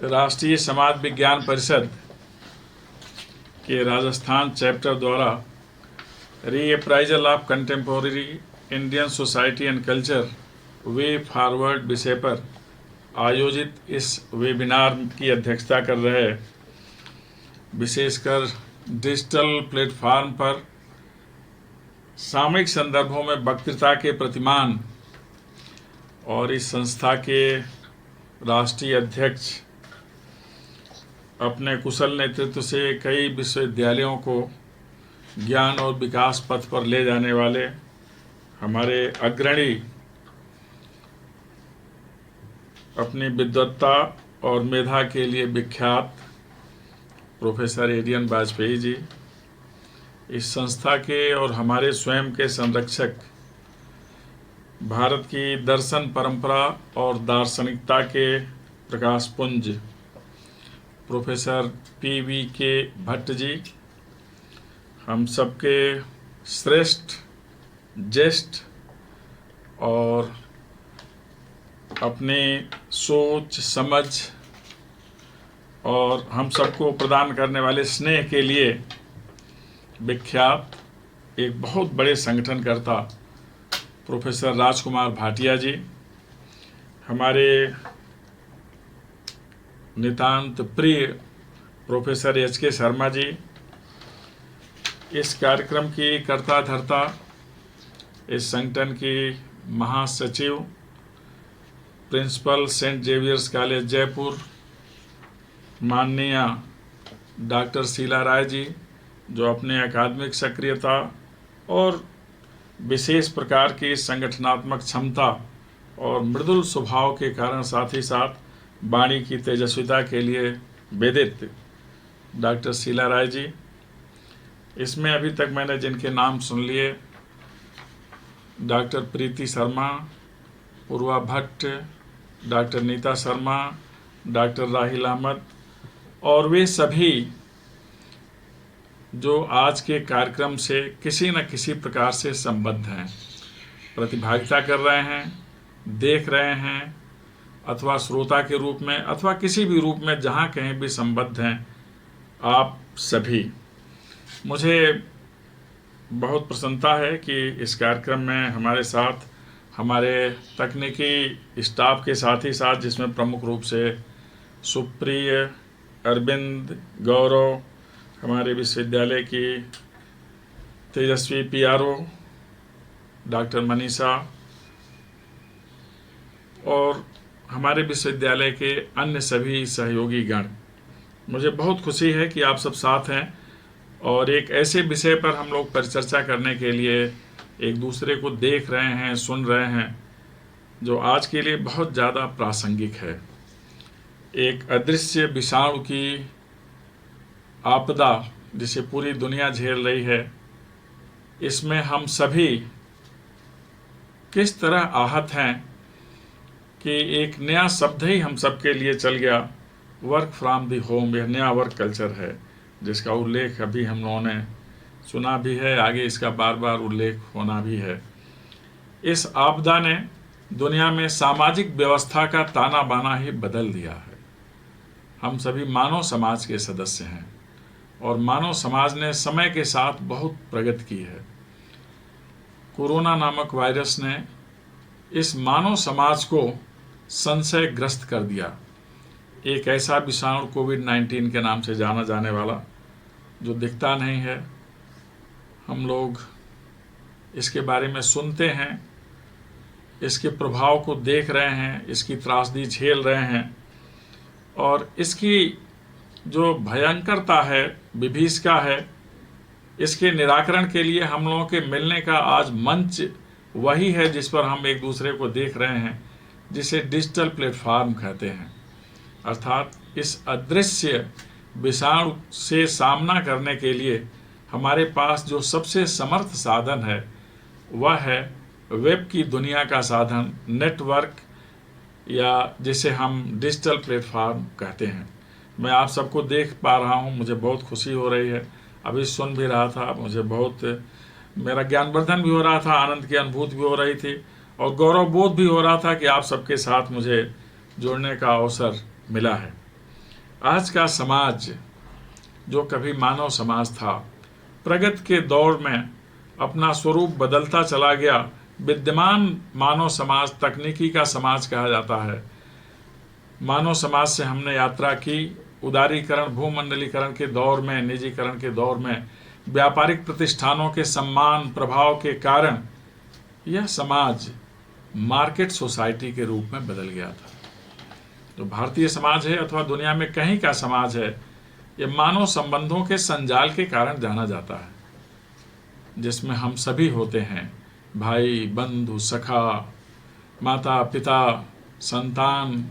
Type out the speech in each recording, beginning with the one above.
राष्ट्रीय समाज विज्ञान परिषद के राजस्थान चैप्टर द्वारा reappraisal of contemporary Indian society and culture way forward विषय पर आयोजित इस वेबिनार की अध्यक्षता कर रहे विशेषकर डिजिटल प्लेटफॉर्म पर सामयिक संदर्भों में वक्तृता के प्रतिमान और इस संस्था के राष्ट्रीय अध्यक्ष अपने कुशल नेतृत्व से कई विश्वविद्यालयों को ज्ञान और विकास पथ पर ले जाने वाले हमारे अग्रणी अपनी विद्वत्ता और मेधा के लिए विख्यात प्रोफेसर एडियन वाजपेयी जी, इस संस्था के और हमारे स्वयं के संरक्षक, भारत की दर्शन परंपरा और दार्शनिकता के प्रकाश पुंज प्रोफेसर PVK भट्ट जी, हम सबके श्रेष्ठ ज्येष्ठ और अपनी सोच समझ और हम सबको प्रदान करने वाले स्नेह के लिए विख्यात एक बहुत बड़े संगठनकर्ता प्रोफेसर राजकुमार भाटिया जी, हमारे नितांत प्रिय प्रोफेसर HK शर्मा जी, इस कार्यक्रम की कर्ता धर्ता, इस संगठन की महासचिव, principal Saint Xavier's College Jaipur माननीय डॉक्टर शीला राय जी, जो अपने अकादमिक सक्रियता और विशेष प्रकार की संगठनात्मक क्षमता और मृदुल स्वभाव के कारण साथ ही साथ वाणी की तेजस्विता के लिए वेदित डॉक्टर शीला राय जी। इसमें अभी तक मैंने जिनके नाम सुन लिए, डॉक्टर प्रीति शर्मा, पूर्वा भट्ट, डॉक्टर नीता शर्मा, डॉक्टर राहिल अहमद और वे सभी जो आज के कार्यक्रम से किसी न किसी प्रकार से संबद्ध हैं, प्रतिभागिता कर रहे हैं, देख रहे हैं, अथवा श्रोता के रूप में अथवा किसी भी रूप में जहाँ कहीं भी संबद्ध हैं, आप सभी, मुझे बहुत प्रसन्नता है कि इस कार्यक्रम में हमारे साथ हमारे तकनीकी स्टाफ के साथ ही साथ, जिसमें प्रमुख रूप से सुप्रिय, अरविंद, गौरव, हमारे विश्वविद्यालय की तेजस्वी PRO डॉक्टर मनीषा और हमारे विश्वविद्यालय के अन्य सभी सहयोगी गण, मुझे बहुत खुशी है कि आप सब साथ हैं और एक ऐसे विषय पर हम लोग परिचर्चा करने के लिए एक दूसरे को देख रहे हैं, सुन रहे हैं, जो आज के लिए बहुत ज़्यादा प्रासंगिक है। एक अदृश्य विषाणु की आपदा जिसे पूरी दुनिया झेल रही है, इसमें हम सभी किस तरह आहत हैं कि एक नया शब्द ही हम सबके लिए चल गया, वर्क फ्रॉम द होम। यह नया वर्क कल्चर है जिसका उल्लेख अभी हम लोगों ने सुना भी है, आगे इसका बार बार उल्लेख होना भी है। इस आपदा ने दुनिया में सामाजिक व्यवस्था का ताना बाना ही बदल दिया है। हम सभी मानव समाज के सदस्य हैं और मानव समाज ने समय के साथ बहुत प्रगति की है। कोरोना नामक वायरस ने इस मानव समाज को संशयग्रस्त कर दिया। एक ऐसा विषाणु COVID-19 के नाम से जाना जाने वाला, जो दिखता नहीं है, हम लोग इसके बारे में सुनते हैं, इसके प्रभाव को देख रहे हैं, इसकी त्रासदी झेल रहे हैं और इसकी जो भयंकरता है, विभीषिका है, इसके निराकरण के लिए हम लोगों के मिलने का आज मंच वही है जिस पर हम एक दूसरे को देख रहे हैं, जिसे डिजिटल प्लेटफॉर्म कहते हैं। अर्थात इस अदृश्य विषाणु से सामना करने के लिए हमारे पास जो सबसे समर्थ साधन है, वह है वेब की दुनिया का साधन, नेटवर्क, या जिसे हम डिजिटल प्लेटफॉर्म कहते हैं। मैं आप सबको देख पा रहा हूँ, मुझे बहुत खुशी हो रही है। अभी सुन भी रहा था, मुझे बहुत मेरा ज्ञानवर्धन भी हो रहा था, आनंद की अनुभूति भी हो रही थी और गौरव बोध भी हो रहा था कि आप सबके साथ मुझे जुड़ने का अवसर मिला है। आज का समाज जो कभी मानव समाज था, प्रगति के दौर में अपना स्वरूप बदलता चला गया। विद्यमान मानव समाज तकनीकी का समाज कहा जाता है। मानव समाज से हमने यात्रा की उदारीकरण, भूमंडलीकरण के दौर में, निजीकरण के दौर में, व्यापारिक प्रतिष्ठानों के सम्मान प्रभाव के कारण यह समाज मार्केट सोसाइटी के रूप में बदल गया था। तो भारतीय समाज है अथवा दुनिया में कहीं का समाज है, यह मानव संबंधों के संजाल के कारण जाना जाता है, जिसमें हम सभी होते हैं, भाई बंधु सखा, माता पिता संतान,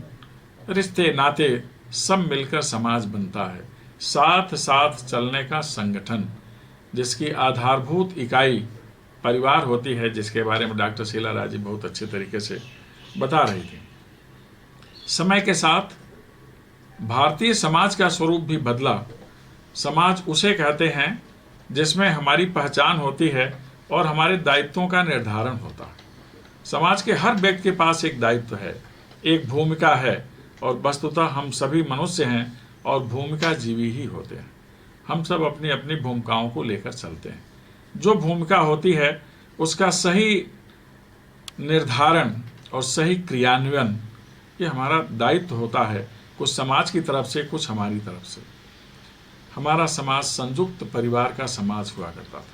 रिश्ते नाते सब मिलकर समाज बनता है। साथ साथ चलने का संगठन जिसकी आधारभूत इकाई परिवार होती है, जिसके बारे में डॉक्टर शीला राय जी बहुत अच्छे तरीके से बता रही थी। समय के साथ भारतीय समाज का स्वरूप भी बदला। समाज उसे कहते हैं जिसमें हमारी पहचान होती है और हमारे दायित्वों का निर्धारण होता है। समाज के हर व्यक्ति के पास एक दायित्व है, एक भूमिका है, और वस्तुतः हम सभी मनुष्य हैं और भूमिका जीवी ही होते हैं। हम सब अपनी अपनी भूमिकाओं को लेकर चलते हैं। जो भूमिका होती है उसका सही निर्धारण और सही क्रियान्वयन ये हमारा दायित्व होता है, कुछ समाज की तरफ से, कुछ हमारी तरफ से। हमारा समाज संयुक्त परिवार का समाज हुआ करता था,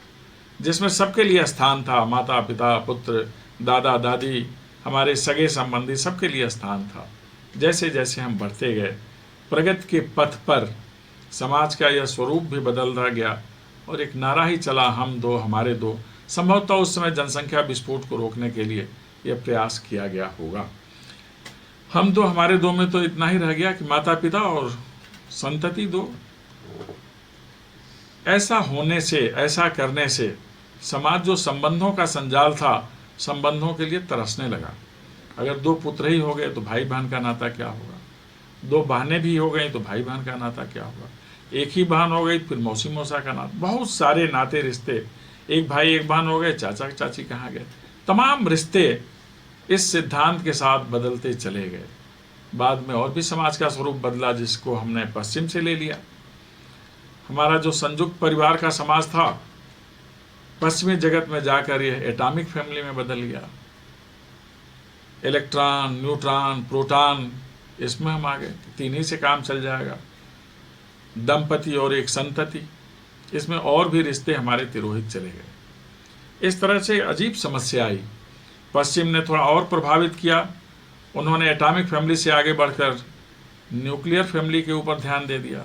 जिसमें सबके लिए स्थान था। माता पिता पुत्र दादा दादी, हमारे सगे संबंधी, सबके लिए स्थान था। जैसे जैसे हम बढ़ते गए प्रगति के पथ पर समाज का यह स्वरूप भी बदलता गया और एक नारा ही चला, हम दो हमारे दो। संभवतः उस समय जनसंख्या विस्फोट को रोकने के लिए यह प्रयास किया गया होगा। हम दो हमारे दो में तो इतना ही रह गया कि माता पिता और संतति दो। ऐसा होने से, ऐसा करने से समाज जो संबंधों का संजाल था, संबंधों के लिए तरसने लगा। अगर दो पुत्र ही हो गए तो भाई बहन का नाता क्या होगा, दो बहनें भी हो गई तो भाई बहन का नाता क्या होगा, एक ही बहन हो गई फिर मौसी मौसा का नाता, बहुत सारे नाते रिश्ते, एक भाई एक बहन हो गए, चाचा चाची कहाँ गए, तमाम रिश्ते इस सिद्धांत के साथ बदलते चले गए। बाद में और भी समाज का स्वरूप बदला, जिसको हमने पश्चिम से ले लिया। हमारा जो संयुक्त परिवार का समाज था, पश्चिमी जगत में जाकर यह एटॉमिक फैमिली में बदल गया। इलेक्ट्रॉन, न्यूट्रॉन, प्रोटॉन, इसमें हम आ गए, तीन ही से काम चल जाएगा। दंपति और एक संतति, इसमें और भी रिश्ते हमारे तिरोहित चले गए। इस तरह से अजीब समस्या आई। पश्चिम ने थोड़ा और प्रभावित किया। उन्होंने एटॉमिक फैमिली से आगे बढ़कर न्यूक्लियर फैमिली के ऊपर ध्यान दे दिया।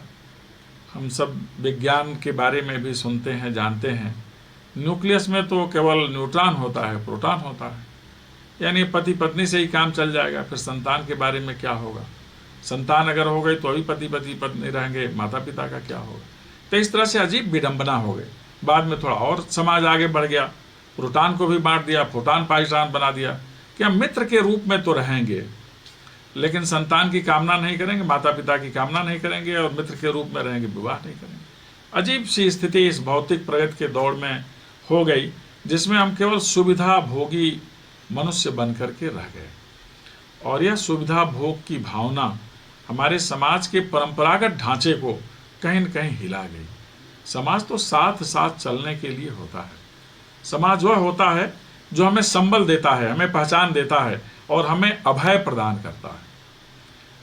हम सब विज्ञान के बारे में भी सुनते हैं, जानते हैं। न्यूक्लियस में तो केवल न्यूट्रॉन होता है, प्रोटॉन होता है, यानी पति पत्नी से ही काम चल जाएगा। फिर संतान के बारे में क्या होगा, संतान अगर हो गई तो अभी पति पत्नी रहेंगे, माता पिता का क्या होगा। तो इस तरह से अजीब विडंबना हो गई। बाद में थोड़ा और समाज आगे बढ़ गया, प्रोटॉन को भी बांट दिया, प्रोटॉन पाइस्टॉन बना दिया कि हम मित्र के रूप में तो रहेंगे लेकिन संतान की कामना नहीं करेंगे, माता पिता की कामना नहीं करेंगे, और मित्र के रूप में रहेंगे, विवाह नहीं करेंगे। अजीब सी स्थिति इस भौतिक प्रगति के दौर में हो गई, जिसमें हम केवल सुविधा भोगी मनुष्य बन करके रह गए। और यह सुविधा भोग की भावना हमारे समाज के परंपरागत ढांचे को कहीं न कहीं हिला गई। समाज तो साथ साथ चलने के लिए होता है। समाज वह होता है जो हमें संबल देता है, हमें पहचान देता है और हमें अभय प्रदान करता है।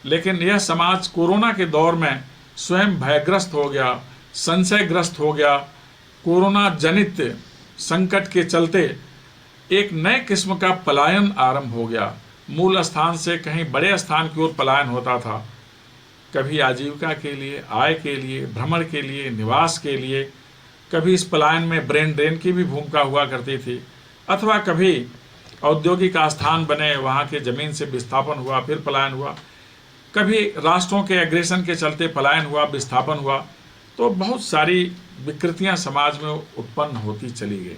लेकिन यह समाज कोरोना के दौर में स्वयं भयग्रस्त हो गया, संशयग्रस्त हो गया। कोरोना जनित संकट के चलते एक नए किस्म का पलायन आरंभ हो गया। मूल स्थान से कहीं बड़े स्थान की ओर पलायन होता था, कभी आजीविका के लिए, आय के लिए, भ्रमण के लिए, निवास के लिए। कभी इस पलायन में ब्रेन ड्रेन की भी भूमिका हुआ करती थी, अथवा कभी औद्योगिक आस्थान बने, वहाँ के जमीन से विस्थापन हुआ, फिर पलायन हुआ। कभी राष्ट्रों के एग्रेशन के चलते पलायन हुआ, विस्थापन हुआ। तो बहुत सारी विकृतियाँ समाज में उत्पन्न होती चली गई।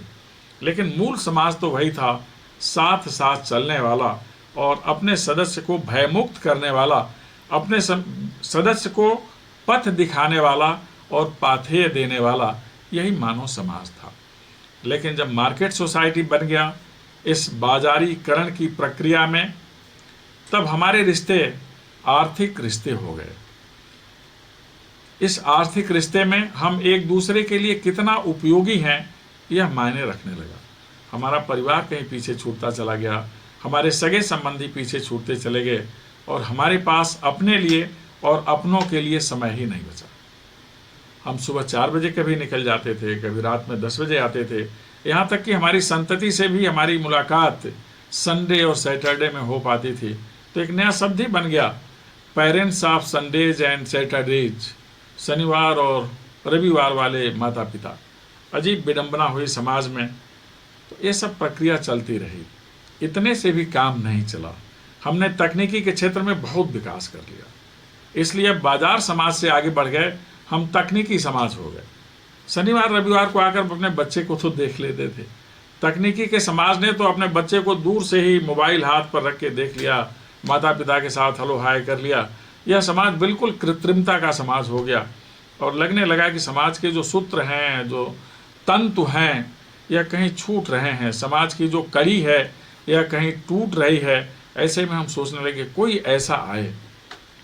लेकिन मूल समाज तो वही था, साथ साथ चलने वाला और अपने सदस्य को भयमुक्त करने वाला, अपने सदस्य को पथ दिखाने वाला और पाथेय देने वाला, यही मानव समाज था। लेकिन जब मार्केट सोसाइटी बन गया इस बाजारीकरण की प्रक्रिया में, तब हमारे रिश्ते आर्थिक रिश्ते हो गए। इस आर्थिक रिश्ते में हम एक दूसरे के लिए कितना उपयोगी हैं यह मायने रखने लगा। हमारा परिवार कहीं पीछे छूटता चला गया, हमारे सगे संबंधी पीछे छूटते चले गए और हमारे पास अपने लिए और अपनों के लिए समय ही नहीं बचा। हम सुबह 4 बजे कभी निकल जाते थे, कभी रात में 10 बजे आते थे। यहाँ तक कि हमारी संतति से भी हमारी मुलाकात संडे और सैटरडे में हो पाती थी। तो एक नया शब्द ही बन गया, parents of Sundays and Saturdays, शनिवार और रविवार वाले माता पिता। अजीब विडंबना हुई समाज में। तो ये सब प्रक्रिया चलती रही, इतने से भी काम नहीं चला। हमने तकनीकी के क्षेत्र में बहुत विकास कर लिया, इसलिए अब बाजार समाज से आगे बढ़ गए, हम तकनीकी समाज हो गए। शनिवार रविवार को आकर अपने बच्चे को तो देख लेते थे। तकनीकी के समाज ने तो अपने बच्चे को दूर से ही मोबाइल हाथ पर रख के देख लिया, माता पिता के साथ हेलो हाय कर लिया। यह समाज बिल्कुल कृत्रिमता का समाज हो गया और लगने लगा कि समाज के जो सूत्र हैं, जो तंतु हैं, यह कहीं छूट रहे हैं, समाज की जो कड़ी है यह कहीं टूट रही है। ऐसे में हम सोचने लगे कोई ऐसा आए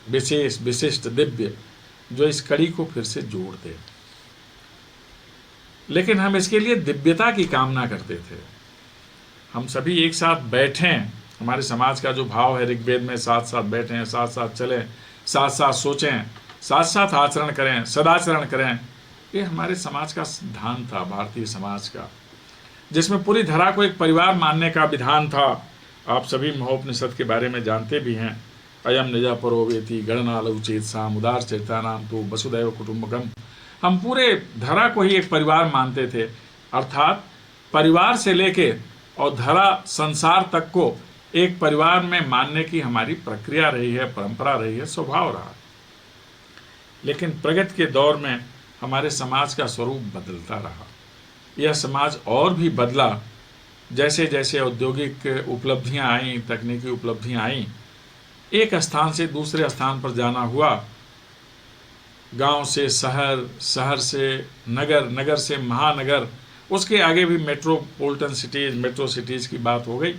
विशेष विशिष्ट दिव्य जो इस कड़ी को फिर से जोड़ दे। लेकिन हम इसके लिए दिव्यता की कामना करते थे। हम सभी एक साथ बैठें, हमारे समाज का जो भाव है ऋग्वेद में, साथ साथ बैठें, साथ साथ चलें, साथ साथ सोचें, साथ साथ आचरण करें, सदाचरण करें, ये हमारे समाज का सिद्धांत था, भारतीय समाज का, जिसमें पूरी धरा को एक परिवार मानने का विधान था। आप सभी महोपनिषद के बारे में जानते भी हैं, अयम निजा परो वेति गणनालौचेत साम उदार चरिता नाम तो वसुदैव कुटुंबकम। हम पूरे धरा को ही एक परिवार मानते थे, अर्थात परिवार से लेके और धरा संसार तक को एक परिवार में मानने की हमारी प्रक्रिया रही है, परंपरा रही है, स्वभाव रहा। लेकिन प्रगति के दौर में हमारे समाज का स्वरूप बदलता रहा। यह समाज और भी बदला जैसे जैसे औद्योगिक उपलब्धियां आईं, तकनीकी उपलब्धियां आईं। एक स्थान से दूसरे स्थान पर जाना हुआ, गांव से शहर, शहर से नगर, नगर से महानगर, उसके आगे भी मेट्रोपॉलिटन सिटीज़, मेट्रो सिटीज़ की बात हो गई।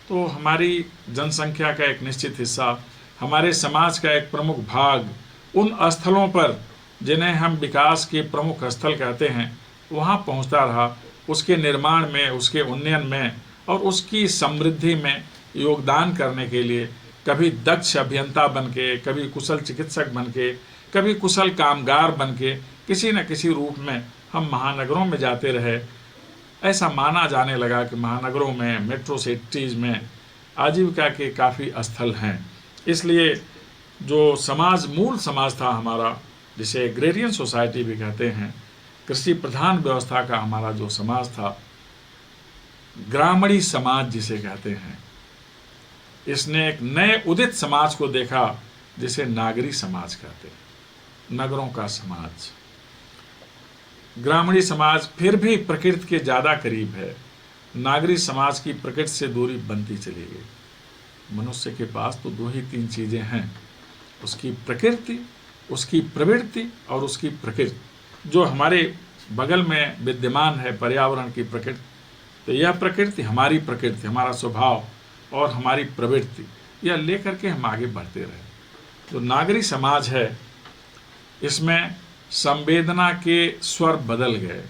तो हमारी जनसंख्या का एक निश्चित हिस्सा, हमारे समाज का एक प्रमुख भाग उन स्थलों पर जिन्हें हम विकास के प्रमुख स्थल कहते हैं, वहाँ पहुँचता रहा। उसके निर्माण में, उसके उन्नयन में और उसकी समृद्धि में योगदान करने के लिए कभी दक्ष अभियंता बन के, कभी कुशल चिकित्सक बन के, कभी कुशल कामगार बन के, किसी न किसी रूप में हम महानगरों में जाते रहे। ऐसा माना जाने लगा कि महानगरों में, मेट्रो सिटीज़ में आजीविका के काफ़ी स्थल हैं। इसलिए जो समाज, मूल समाज था हमारा, जिसे एग्रेरियन सोसाइटी भी कहते हैं, कृषि प्रधान व्यवस्था का हमारा जो समाज था, ग्रामीणी समाज जिसे कहते हैं, इसने एक नए उदित समाज को देखा जिसे नागरी समाज कहते हैं, नगरों का समाज। ग्रामीणी समाज फिर भी प्रकृति के ज़्यादा करीब है, नागरी समाज की प्रकृति से दूरी बनती चली गई। मनुष्य के पास तो 2 ही 3 चीज़ें हैं, उसकी प्रकृति, उसकी प्रवृत्ति और उसकी प्रकृति। जो हमारे बगल में विद्यमान है पर्यावरण की प्रकृति, तो यह प्रकृति हमारी प्रकृति, हमारा स्वभाव और हमारी प्रवृत्ति, यह लेकर के हम आगे बढ़ते रहे। तो नागरी समाज है, इसमें संवेदना के स्वर बदल गए।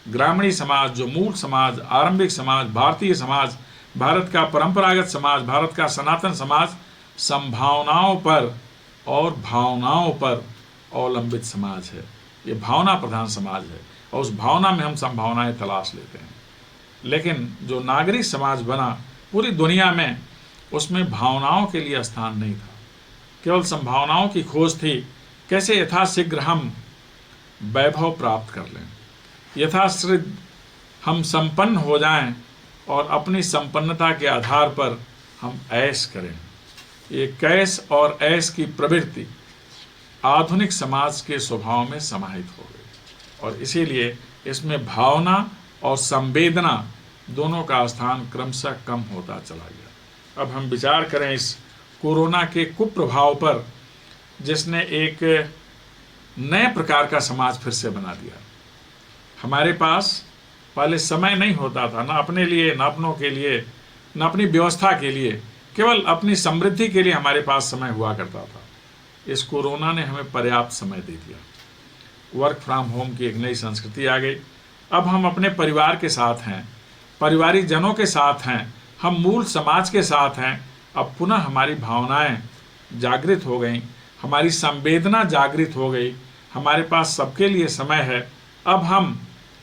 ग्रामीणी समाज, जो मूल समाज, आरंभिक समाज, भारतीय समाज, भारत का परंपरागत समाज, भारत का सनातन समाज, संभावनाओं पर और भावनाओं पर अवलंबित समाज है। ये भावना प्रधान समाज है और उस भावना में हम संभावनाएं तलाश लेते हैं। लेकिन जो नागरिक समाज बना पूरी दुनिया में, उसमें भावनाओं के लिए स्थान नहीं था, केवल संभावनाओं की खोज थी। कैसे यथाशीघ्र हम वैभव प्राप्त कर लें, यथाशीघ्र हम संपन्न हो जाएं और अपनी संपन्नता के आधार पर हम ऐश करें। ये कैश और ऐश की प्रवृत्ति आधुनिक समाज के स्वभाव में समाहित हो गई और इसीलिए इसमें भावना और संवेदना दोनों का स्थान क्रमशः कम होता चला गया। अब हम विचार करें इस कोरोना के कुप्रभाव पर, जिसने एक नए प्रकार का समाज फिर से बना दिया। हमारे पास पहले समय नहीं होता था, ना अपने लिए, ना अपनों के लिए, ना अपनी व्यवस्था के लिए, केवल अपनी समृद्धि के लिए हमारे पास समय हुआ करता था। इस कोरोना ने हमें पर्याप्त समय दे दिया। वर्क फ्रॉम होम की एक नई संस्कृति आ गई। अब हम अपने परिवार के साथ हैं, परिवारिक जनों के साथ हैं, हम मूल समाज के साथ हैं। अब पुनः हमारी भावनाएं जागृत हो गई, हमारी संवेदना जागृत हो गई, हमारे पास सबके लिए समय है। अब हम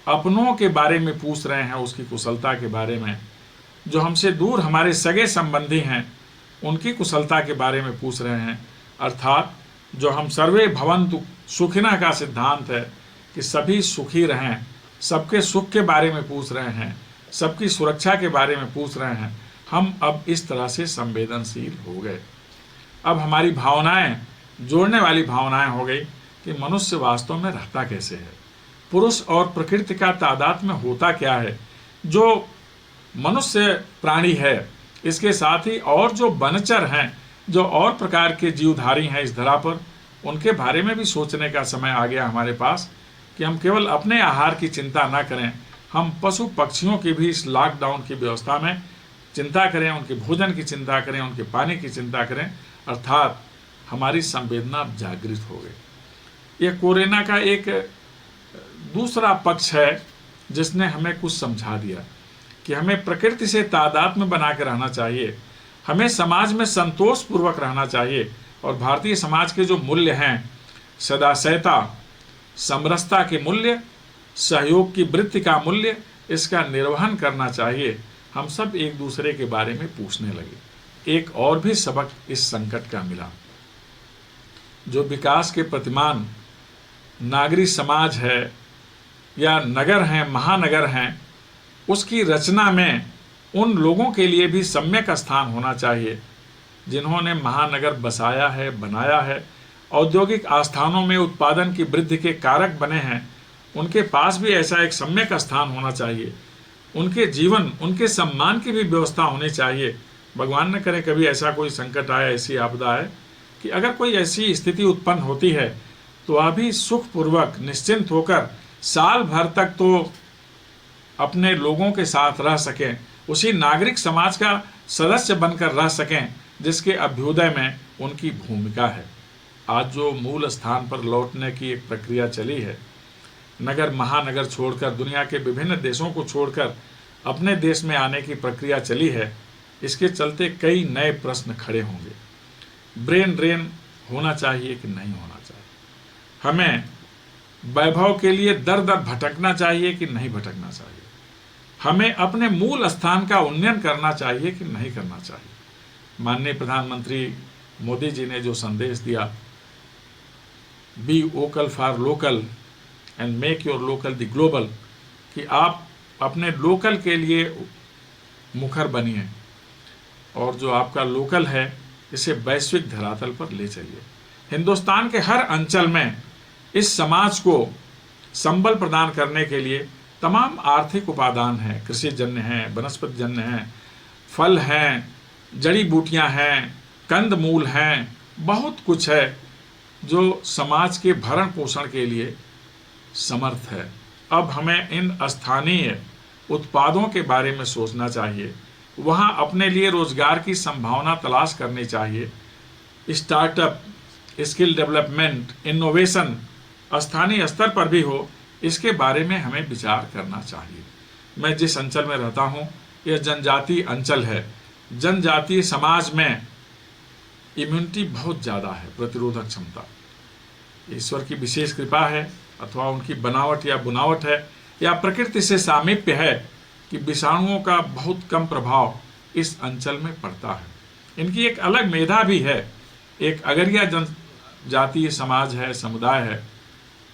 अपनों के बारे में पूछ रहे हैं, उसकी कुशलता के बारे में। जो हमसे दूर हमारे सगे संबंधी हैं उनकी कुशलता के बारे में पूछ रहे हैं। अर्थात जो हम सर्वे भवन्तु सुखिनः का सिद्धांत है कि सभी सुखी रहें, सबके सुख के बारे में पूछ रहे हैं, सबकी सुरक्षा के बारे में पूछ रहे हैं। हम अब इस तरह से संवेदनशील हो गए। अब हमारी भावनाएं जोड़ने वाली भावनाएं हो गई कि मनुष्य वास्तव में रहता कैसे है, पुरुष और प्रकृति का तादाद में होता क्या है। जो मनुष्य प्राणी है, इसके साथ ही और जो वनचर हैं, जो और प्रकार के जीवधारी हैं इस धरा पर, उनके बारे में भी सोचने का समय आ गया हमारे पास कि हम केवल अपने आहार की चिंता ना करें, हम पशु पक्षियों की भी इस लॉकडाउन की व्यवस्था में चिंता करें, उनके भोजन की चिंता करें, उनके पानी की चिंता करें। अर्थात हमारी संवेदना जागृत हो गई। यह कोरोना का एक दूसरा पक्ष है जिसने हमें कुछ समझा दिया कि हमें प्रकृति से तादात्म्य बना के रहना चाहिए, हमें समाज में संतोष पूर्वक रहना चाहिए। और भारतीय समाज के जो मूल्य हैं, सदाशयता, समरसता के मूल्य, सहयोग की वृत्ति का मूल्य, इसका निर्वहन करना चाहिए। हम सब एक दूसरे के बारे में पूछने लगे। एक और भी सबक इस संकट का मिला। जो विकास के प्रतिमान नागरिक समाज है या नगर हैं, महानगर हैं, उसकी रचना में उन लोगों के लिए भी सम्यक स्थान होना चाहिए जिन्होंने महानगर बसाया है, बनाया है, औद्योगिक आस्थानों में उत्पादन की वृद्धि के कारक बने हैं। उनके पास भी ऐसा एक सम्यक स्थान होना चाहिए। उनके जीवन, उनके सम्मान की भी व्यवस्था होनी चाहिए। भगवान न करे कभी ऐसा कोई संकट आए, ऐसी आपदा आए कि अगर कोई ऐसी स्थिति उत्पन्न होती है तो वह भी सुखपूर्वक निश्चिंत होकर साल भर तक तो अपने लोगों के साथ रह सकें, उसी नागरिक समाज का सदस्य बनकर रह सकें जिसके अभ्युदय में उनकी भूमिका है। आज जो मूल स्थान पर लौटने की एक प्रक्रिया चली है, नगर महानगर छोड़कर, दुनिया के विभिन्न देशों को छोड़कर अपने देश में आने की प्रक्रिया चली है, इसके चलते कई नए प्रश्न खड़े होंगे। ब्रेन ड्रेन होना चाहिए कि नहीं होना चाहिए, हमें वैभव के लिए दर दर भटकना चाहिए कि नहीं भटकना चाहिए, हमें अपने मूल स्थान का उन्नयन करना चाहिए कि नहीं करना चाहिए। माननीय प्रधानमंत्री मोदी जी ने जो संदेश दिया, be vocal for local and make your local the global, कि आप अपने लोकल के लिए मुखर बनिए और जो आपका लोकल है इसे वैश्विक धरातल पर ले चलिए। हिंदुस्तान के हर अंचल में इस समाज को संबल प्रदान करने के लिए तमाम आर्थिक उपादान हैं, कृषि जन्य हैं, वनस्पति जन्य हैं, फल हैं, जड़ी बूटियां हैं, कंद मूल हैं, बहुत कुछ है जो समाज के भरण पोषण के लिए समर्थ है। अब हमें इन स्थानीय उत्पादों के बारे में सोचना चाहिए, वहाँ अपने लिए रोजगार की संभावना तलाश करनी चाहिए। स्टार्टअप, स्किल डेवलपमेंट, इनोवेशन स्थानीय स्तर पर भी हो, इसके बारे में हमें विचार करना चाहिए। मैं जिस अंचल में रहता हूँ यह जनजातीय अंचल है। जनजातीय समाज में इम्यूनिटी बहुत ज़्यादा है, प्रतिरोधक क्षमता ईश्वर की विशेष कृपा है अथवा उनकी बनावट या बुनावट है या प्रकृति से सामीप्य है कि विषाणुओं का बहुत कम प्रभाव इस अंचल में पड़ता है। इनकी एक अलग मेधा भी है। एक अगरिया जनजातीय समाज है, समुदाय है,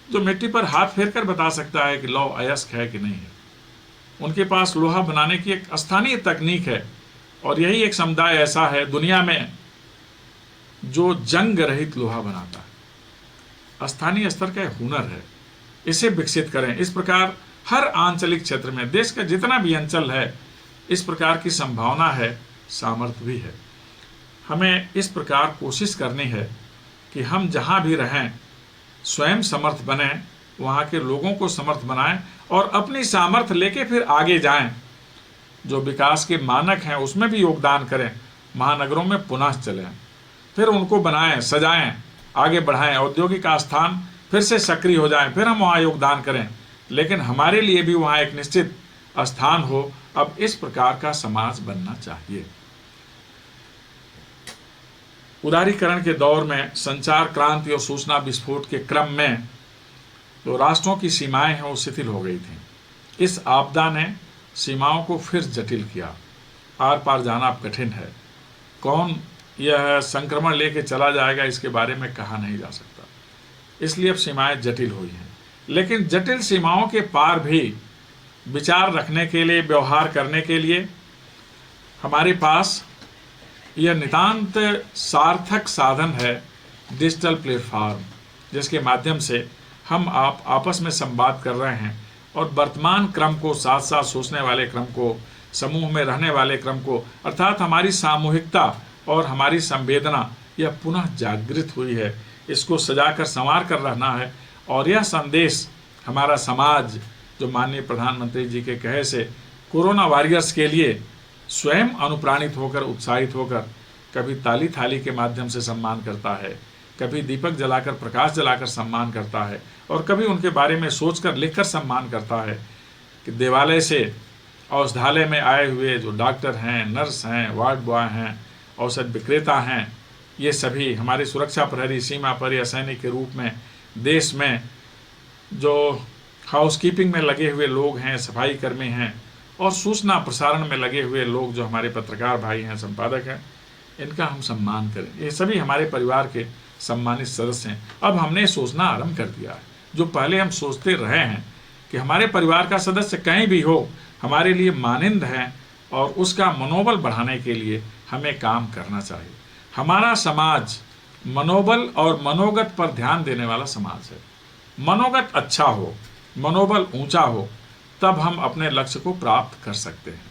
जो मिट्टी पर हाथ फेर कर बता सकता है कि लौह अयस्क है कि नहीं है। उनके पास लोहा बनाने की एक स्थानीय तकनीक है और यही एक समुदाय ऐसा है दुनिया में जो जंग रहित लोहा बनाता है। स्थानीय स्तर का हुनर है, इसे विकसित करें। इस प्रकार हर आंचलिक क्षेत्र में, देश का जितना भी अंचल है, इस प्रकार की संभावना है, सामर्थ्य भी है। हमें इस प्रकार कोशिश करनी है कि हम जहाँ भी रहें स्वयं समर्थ बने, वहाँ के लोगों को समर्थ बनाएं और अपनी सामर्थ्य लेके फिर आगे जाएं। जो विकास के मानक हैं उसमें भी योगदान करें, महानगरों में पुनः चलें, फिर उनको बनाएं, सजाएं, आगे बढ़ाएं, औद्योगिक आस्थान फिर से सक्रिय हो जाएं, फिर हम वहाँ योगदान करें, लेकिन हमारे लिए भी वहाँ एक निश्चित स्थान हो। अब इस प्रकार का समाज बनना चाहिए। उदारीकरण के दौर में संचार क्रांति और सूचना विस्फोट के क्रम में जो राष्ट्रों की सीमाएं हैं वो शिथिल हो गई थी। इस आपदा ने सीमाओं को फिर जटिल किया। आर पार जाना अब कठिन है। कौन यह संक्रमण लेके चला जाएगा इसके बारे में कहा नहीं जा सकता, इसलिए अब सीमाएं जटिल हुई हैं। लेकिन जटिल सीमाओं के पार भी विचार रखने के लिए, व्यवहार करने के लिए हमारे पास यह नितांत सार्थक साधन है डिजिटल प्लेटफॉर्म, जिसके माध्यम से हम आप आपस में संवाद कर रहे हैं और वर्तमान क्रम को, साथ साथ सोचने वाले क्रम को, समूह में रहने वाले क्रम को, अर्थात हमारी सामूहिकता और हमारी संवेदना यह पुनः जागृत हुई है। इसको सजाकर संवार कर रहना है। और यह संदेश हमारा समाज, जो माननीय प्रधानमंत्री जी के कहे से कोरोना वॉरियर्स के लिए स्वयं अनुप्राणित होकर, उत्साहित होकर कभी ताली थाली के माध्यम से सम्मान करता है, कभी दीपक जलाकर, प्रकाश जलाकर सम्मान करता है, और कभी उनके बारे में सोचकर, लिखकर सम्मान करता है कि देवालय से औषधालय में आए हुए जो डॉक्टर हैं, नर्स हैं, वार्ड बॉय हैं, औषध विक्रेता हैं, ये सभी हमारे सुरक्षा प्रहरी, सीमा पर या सैनिक के रूप में देश में जो हाउसकीपिंग में लगे हुए लोग हैं, सफाई कर्मी हैं, और सूचना प्रसारण में लगे हुए लोग जो हमारे पत्रकार भाई हैं, संपादक हैं, इनका हम सम्मान करें। ये सभी हमारे परिवार के सम्मानित सदस्य हैं। अब हमने सोचना आरंभ कर दिया है। जो पहले हम सोचते रहे हैं कि हमारे परिवार का सदस्य कहीं भी हो हमारे लिए मानिंद है, और उसका मनोबल बढ़ाने के लिए हमें काम करना चाहिए। हमारा समाज मनोबल और मनोगत पर ध्यान देने वाला समाज है। मनोगत अच्छा हो, मनोबल ऊंचा हो, तब हम अपने लक्ष्य को प्राप्त कर सकते हैं।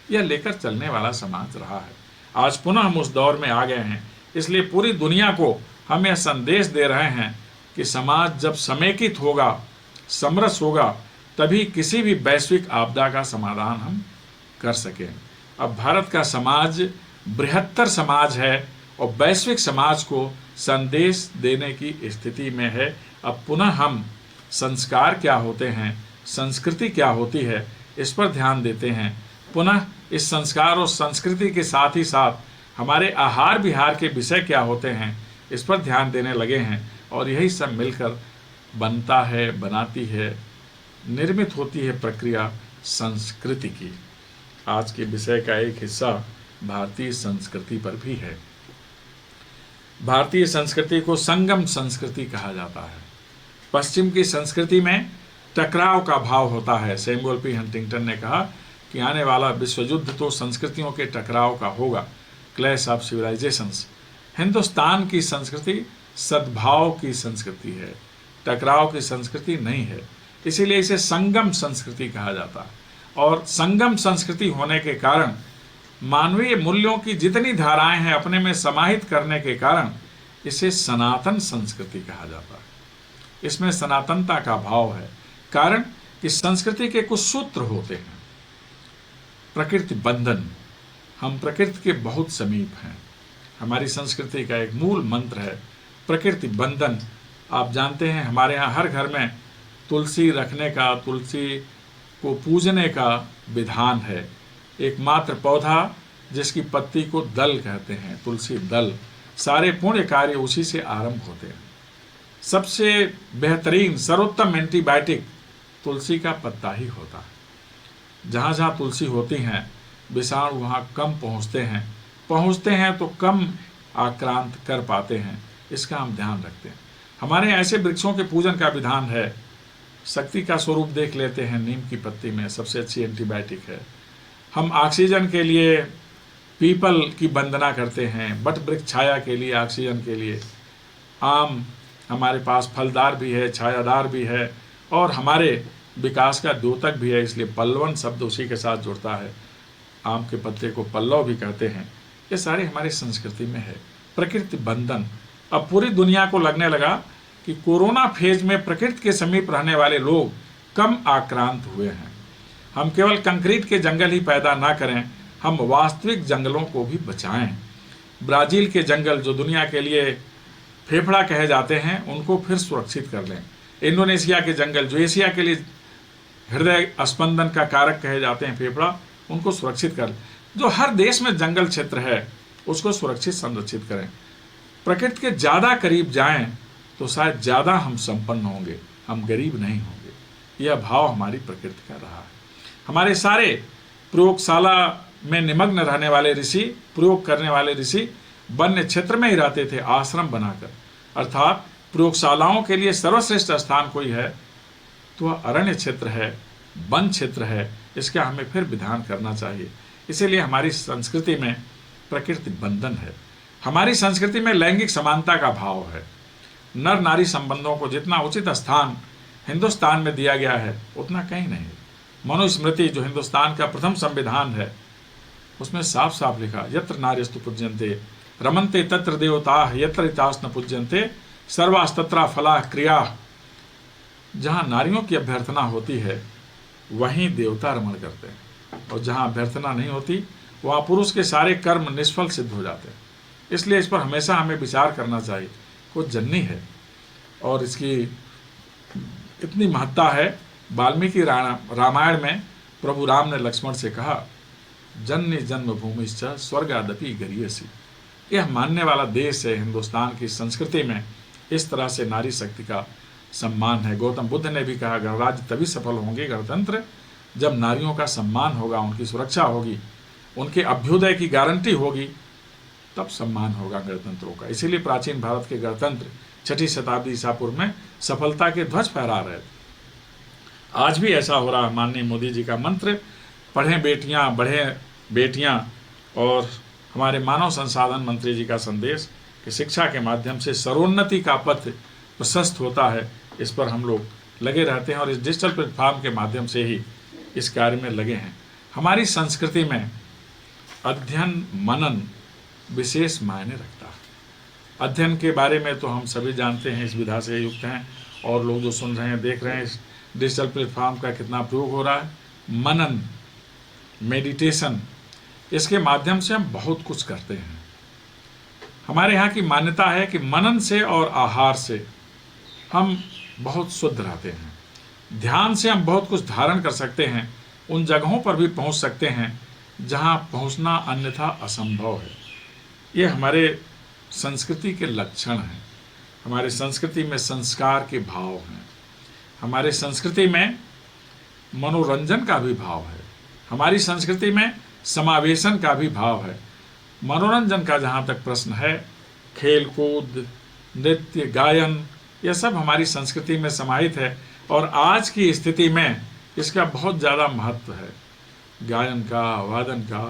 यह लेकर चलने वाला समाज रहा है। आज पुनः हम उस दौर में आ गए हैं, इसलिए पूरी दुनिया को हम यह संदेश दे रहे हैं कि समाज जब समेकित होगा, समरस होगा, तभी किसी भी वैश्विक आपदा का समाधान हम कर सकें। अब भारत का समाज बृहत्तर समाज है और वैश्विक समाज को संदेश देने की स्थिति में है। अब पुनः हम संस्कार क्या होते हैं, संस्कृति क्या होती है, इस पर ध्यान देते हैं। पुनः इस संस्कार और संस्कृति के साथ ही साथ हमारे आहार विहार के विषय क्या होते हैं, इस पर ध्यान देने लगे हैं। और यही सब मिलकर बनता है, बनाती है, निर्मित होती है प्रक्रिया संस्कृति की। आज के विषय का एक हिस्सा भारतीय संस्कृति पर भी है। भारतीय संस्कृति को संगम संस्कृति कहा जाता है। पश्चिम की संस्कृति में टकराव का भाव होता है। सैमुअल पी हंटिंगटन ने कहा कि आने वाला विश्व युद्ध तो संस्कृतियों के टकराव का होगा, क्लैश ऑफ सिविलाइजेशंस। हिंदुस्तान की संस्कृति सद्भाव की संस्कृति है, टकराव की संस्कृति नहीं है, इसीलिए इसे संगम संस्कृति कहा जाता है। और संगम संस्कृति होने के कारण मानवीय मूल्यों की जितनी धाराएं हैं अपने में समाहित करने के कारण इसे सनातन संस्कृति कहा जाता है। इसमें सनातनता का भाव है, कारण कि संस्कृति के कुछ सूत्र होते हैं। प्रकृति बंधन, हम प्रकृति के बहुत समीप हैं। हमारी संस्कृति का एक मूल मंत्र है प्रकृति बंधन। आप जानते हैं हमारे यहाँ हर घर में तुलसी रखने का, तुलसी को पूजने का विधान है। एकमात्र पौधा जिसकी पत्ती को दल कहते हैं, तुलसी दल। सारे पुण्य कार्य उसी से आरंभ होते हैं। सबसे बेहतरीन, सर्वोत्तम एंटीबायोटिक तुलसी का पत्ता ही होता है। जहाँ जहाँ तुलसी होती हैं विषाणु वहाँ कम पहुँचते हैं तो कम आक्रांत कर पाते हैं। इसका हम ध्यान रखते हैं। हमारे ऐसे वृक्षों के पूजन का विधान है। शक्ति का स्वरूप देख लेते हैं, नीम की पत्ती में सबसे अच्छी एंटीबायोटिक है। हम ऑक्सीजन के लिए पीपल की वंदना करते हैं, बट वृक्ष छाया के लिए, ऑक्सीजन के लिए। आम हमारे पास फलदार भी है, छायादार भी है, और हमारे विकास का द्योतक भी है, इसलिए पल्लवन शब्द उसी के साथ जुड़ता है। आम के पत्ते को पल्लव भी कहते हैं। ये सारे हमारी संस्कृति में है। प्रकृति बंधन। अब पूरी दुनिया को लगने लगा कि कोरोना फेज में प्रकृति के समीप रहने वाले लोग कम आक्रांत हुए हैं। हम केवल कंक्रीट के जंगल ही पैदा ना करें, हम वास्तविक जंगलों को भी बचाएं। ब्राज़ील के जंगल जो दुनिया के लिए फेफड़ा कहे जाते हैं, उनको फिर सुरक्षित कर लें। इंडोनेशिया के जंगल जो एशिया के लिए हृदय स्पंदन का कारक कहे जाते हैं, फेफड़ा, उनको सुरक्षित कर लें। जो हर देश में जंगल क्षेत्र है उसको सुरक्षित संरक्षित करें। प्रकृति के ज़्यादा करीब जाएं तो शायद ज़्यादा हम संपन्न होंगे, हम गरीब नहीं होंगे। यह भाव हमारी प्रकृति का रहा है। हमारे सारे प्रयोगशाला में निमग्न रहने वाले ऋषि, प्रयोग करने वाले ऋषि वन्य क्षेत्र में ही रहते थे, आश्रम बनाकर। अर्थात प्रयोगशालाओं के लिए सर्वश्रेष्ठ स्थान कोई है तो वह अरण्य क्षेत्र है, वन क्षेत्र है। इसका हमें फिर विधान करना चाहिए। इसीलिए हमारी संस्कृति में प्रकृति बंधन है। हमारी संस्कृति में लैंगिक समानता का भाव है। नर नारी संबंधों को जितना उचित स्थान हिंदुस्तान में दिया गया है उतना कहीं नहीं। मनुस्मृति जो हिंदुस्तान का प्रथम संविधान है उसमें साफ साफ लिखा, यत्र नार्यस्तु पूज्यन्ते रमन्ते तत्र देवताः यत्र हितास्तु न पूज्यन्ते सर्वास्तत्र फलाः क्रियाः। जहाँ नारियों की अभ्यर्थना होती है वहीं देवता रमण करते हैं, और जहाँ अभ्यर्थना नहीं होती वहाँ पुरुष के सारे कर्म निष्फल सिद्ध हो जाते हैं। इसलिए इस पर हमेशा हमें विचार करना चाहिए। कुछ जननी है और इसकी इतनी महत्ता है। वाल्मीकि रामायण में प्रभु राम ने लक्ष्मण से कहा, जन्य जन्मभूमिश्च स्वर्गादपि गरीयसी। यह मानने वाला देश है। हिंदुस्तान की संस्कृति में इस तरह से नारी शक्ति का सम्मान है। गौतम बुद्ध ने भी कहा, गणराज्य तभी सफल होंगे गणतंत्र जब नारियों का सम्मान होगा, उनकी सुरक्षा होगी, उनके अभ्युदय की गारंटी होगी, तब सम्मान होगा गणतंत्रों का। इसीलिए प्राचीन भारत के गणतंत्र 6ठी शताब्दी ईसा पूर्व में सफलता के ध्वज फहरा रहे थे। आज भी ऐसा हो रहा है। माननीय मोदी जी का मंत्र, पढ़ें बेटियां बढ़ें बेटियां, और हमारे मानव संसाधन मंत्री जी का संदेश कि शिक्षा के माध्यम से सर्वोन्नति का पथ प्रशस्त होता है, इस पर हम लोग लगे रहते हैं और इस डिजिटल प्लेटफॉर्म के माध्यम से ही इस कार्य में लगे हैं। हमारी संस्कृति में अध्ययन मनन विशेष मायने रखता है। अध्ययन के बारे में तो हम सभी जानते हैं, इस विधा से युक्त हैं, और लोग जो सुन रहे हैं देख रहे हैं इस डिजिटल प्लेटफॉर्म का कितना प्रयोग हो रहा है। मनन, मेडिटेशन, इसके माध्यम से हम बहुत कुछ करते हैं। हमारे यहाँ की मान्यता है कि मनन से और आहार से हम बहुत शुद्ध रहते हैं। ध्यान से हम बहुत कुछ धारण कर सकते हैं, उन जगहों पर भी पहुँच सकते हैं जहाँ पहुँचना अन्यथा असंभव है। ये हमारे संस्कृति के लक्षण हैं। हमारे संस्कृति में संस्कार के भाव हैं। हमारे संस्कृति में मनोरंजन का भी भाव है। हमारी संस्कृति में समावेशन का भी भाव है। मनोरंजन का जहाँ तक प्रश्न है, खेल कूद, नृत्य, गायन, यह सब हमारी संस्कृति में समाहित है, और आज की स्थिति में इसका बहुत ज़्यादा महत्व है। गायन का, वादन का,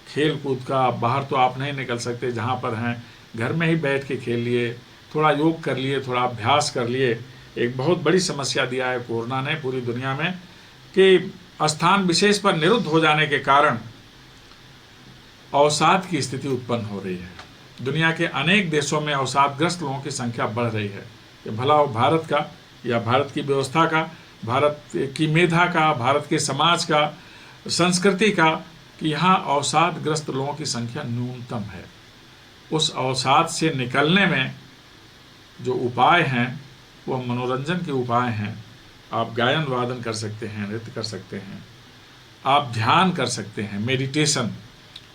खेल कूद का। बाहर तो आप नहीं निकल सकते, जहाँ पर हैं घर में ही बैठ के खेल लिए, थोड़ा योग कर लिए, थोड़ा अभ्यास कर लिए। एक बहुत बड़ी समस्या दिया है कोरोना ने पूरी दुनिया में कि स्थान विशेष पर निरुद्ध हो जाने के कारण अवसाद की स्थिति उत्पन्न हो रही है। दुनिया के अनेक देशों में अवसादग्रस्त लोगों की संख्या बढ़ रही है। ये भला हो भारत का या भारत की व्यवस्था का, भारत की मेधा का, भारत के समाज का, संस्कृति का, कि यहाँ अवसादग्रस्त लोगों की संख्या न्यूनतम है। उस अवसाद से निकलने में जो उपाय हैं वो मनोरंजन के उपाय हैं। आप गायन वादन कर सकते हैं, नृत्य कर सकते हैं, आप ध्यान कर सकते हैं, मेडिटेशन,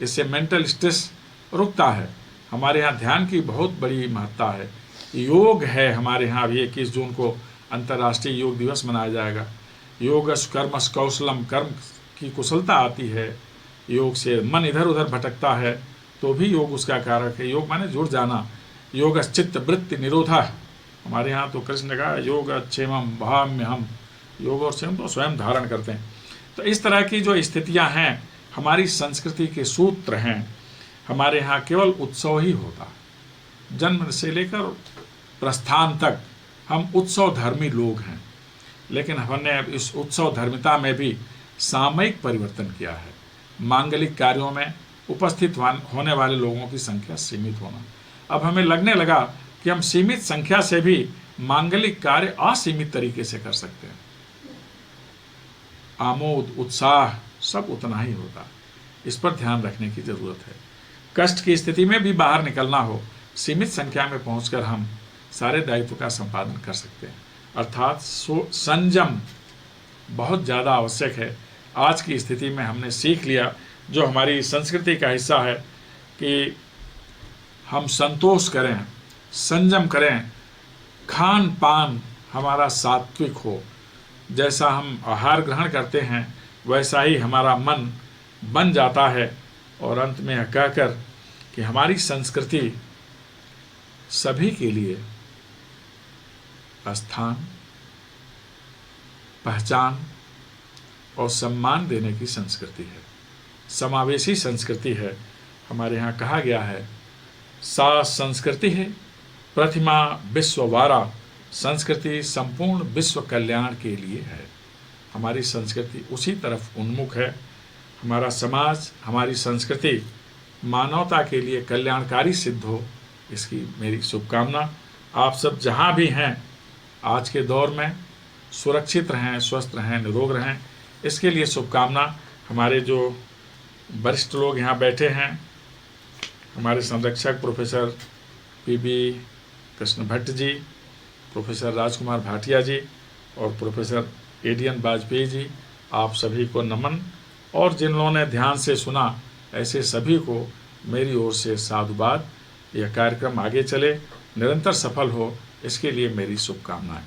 इससे मेंटल स्ट्रेस रुकता है। हमारे यहाँ ध्यान की बहुत बड़ी महत्ता है। योग है हमारे यहाँ। अभी 21 जून को अंतर्राष्ट्रीय योग दिवस मनाया जाएगा। योगस कर्मस कौशलम, कर्म की कुशलता आती है। योग से मन इधर उधर भटकता है तो भी योग उसका कारक है। योग माने जुड़ जाना। योग चित्त वृत्ति निरोधा। हमारे यहाँ तो कृष्ण ने कहा योग क्षेमम भाम्य हम, योग और क्षेम तो स्वयं धारण करते हैं। तो इस तरह की जो स्थितियाँ हैं हमारी संस्कृति के सूत्र हैं। हमारे यहाँ केवल उत्सव ही होता, जन्म से लेकर प्रस्थान तक हम उत्सव धर्मी लोग हैं। लेकिन हमने इस उत्सव धर्मिता में भी सामयिक परिवर्तन किया है। मांगलिक कार्यों में उपस्थित होने वाले लोगों की संख्या सीमित होना। अब हमें लगने लगा कि हम सीमित संख्या से भी मांगलिक कार्य असीमित तरीके से कर सकते हैं। आमोद उत्साह सब उतना ही होता। इस पर ध्यान रखने की जरूरत है। कष्ट की स्थिति में भी बाहर निकलना हो, सीमित संख्या में पहुंचकर हम सारे दायित्व का संपादन कर सकते हैं। अर्थात संयम बहुत ज़्यादा आवश्यक है। आज की स्थिति में हमने सीख लिया, जो हमारी संस्कृति का हिस्सा है, कि हम संतोष करें, संयम करें, खान पान हमारा सात्विक हो, जैसा हम आहार ग्रहण करते हैं वैसा ही हमारा मन बन जाता है। और अंत में यह कहकर कि हमारी संस्कृति सभी के लिए स्थान, पहचान और सम्मान देने की संस्कृति है, समावेशी संस्कृति है। हमारे यहाँ कहा गया है, सा संस्कृति है प्रतिमा विश्ववारा, संस्कृति संपूर्ण विश्व कल्याण के लिए है। हमारी संस्कृति उसी तरफ उन्मुख है। हमारा समाज, हमारी संस्कृति मानवता के लिए कल्याणकारी सिद्ध हो, इसकी मेरी शुभकामना। आप सब जहाँ भी हैं आज के दौर में सुरक्षित रहें, स्वस्थ रहें, निरोग रहें, इसके लिए शुभकामना। हमारे जो वरिष्ठ लोग यहाँ बैठे हैं, हमारे संरक्षक professor PB Krishna Bhatt ji, professor राजकुमार भाटिया जी और प्रोफेसर एडीएन वाजपेयी जी, आप सभी को नमन। और जिन लोगों ने ध्यान से सुना, ऐसे सभी को मेरी ओर से साधुवाद। यह कार्यक्रम आगे चले, निरंतर सफल हो, इसके लिए मेरी शुभकामनाएं।